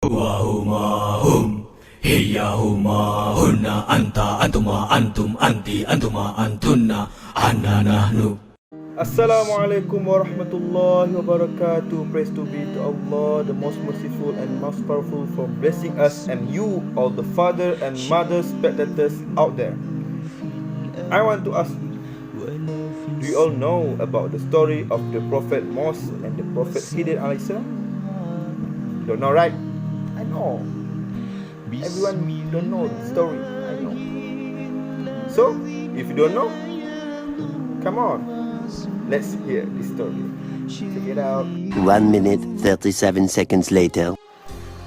Wahuma hum, hiyahuma hunna, anta antuma antum anti antuma antunna, anna nahnu. Assalamualaikum warahmatullahi wabarakatuh. Praise to be to Allah, the most merciful and most powerful, for blessing us and you, all the father and mother spectators out there. I want to ask, do you all know about the story of the Prophet Musa and the Prophet Khidir alayhi salam? Don't know, right? I know. Everyone don't know the story. I know. So, if you don't know, come on. Let's hear this story. Check it out. 1 minute 37 seconds later.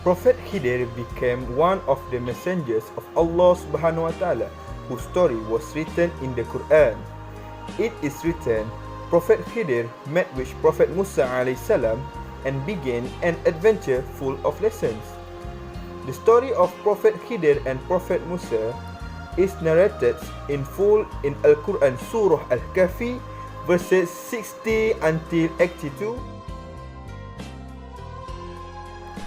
Prophet Khidir became one of the messengers of Allah subhanahu wa ta'ala, whose story was written in the Quran. It is written, Prophet Khidir met with Prophet Musa alayhi salam and began an adventure full of lessons. The story of Prophet Khidir and Prophet Musa is narrated in full in Al-Quran Surah Al-Kahfi verses 60 until 82.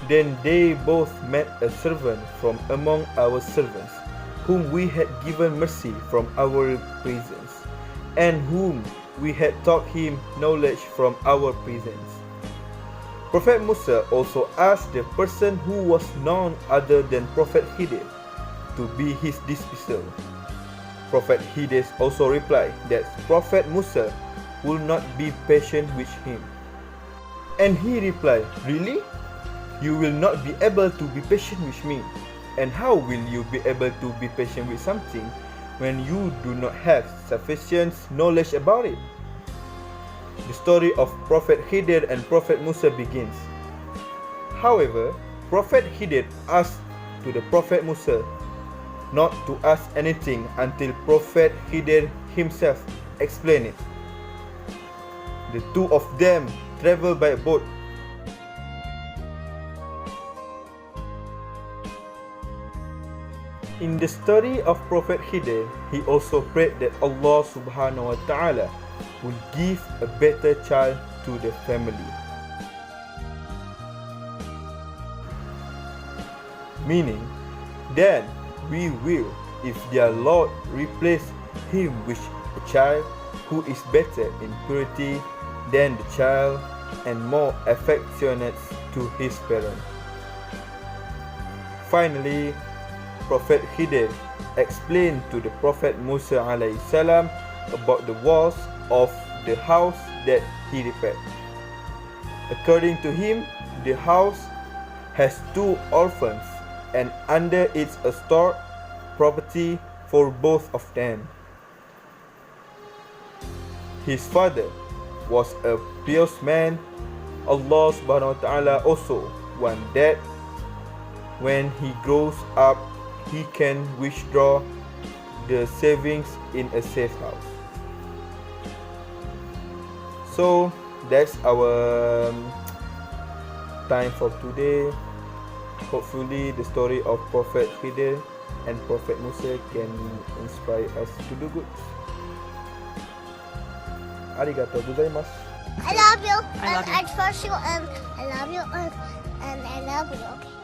Then they both met a servant from among our servants, whom we had given mercy from our prisons, and whom we had taught him knowledge from our prisons. Prophet Musa also asked the person who was none other than Prophet Khidir to be his disciple. Prophet Khidir also replied that Prophet Musa would not be patient with him. And he replied, "Really? You will not be able to be patient with me? And how will you be able to be patient with something when you do not have sufficient knowledge about it?" The story of Prophet Khidir and Prophet Musa begins. However, Prophet Khidir asked to the Prophet Musa not to ask anything until Prophet Khidir himself explained it. The two of them traveled by boat. In the story of Prophet Khidir, he also prayed that Allah subhanahu wa ta'ala will give a better child to the family. Meaning, then we will, if their Lord replace him with a child who is better in purity than the child and more affectionate to his parent. Finally, Prophet Khidir explained to the Prophet Musa alayhi salam about the walls of the house that he repaired. According to him, the house has two orphans, and under it's a stored property for both of them. His father was a pious man. Allah subhanahu wa ta'ala also want that when he grows up, he can withdraw the savings in a safe house. So that's our time for today. Hopefully the story of Prophet Khidir and Prophet Musa can inspire us to do good. Arigatou gozaimasu. I love you. I trust you, and I love you, and I love you. Okay.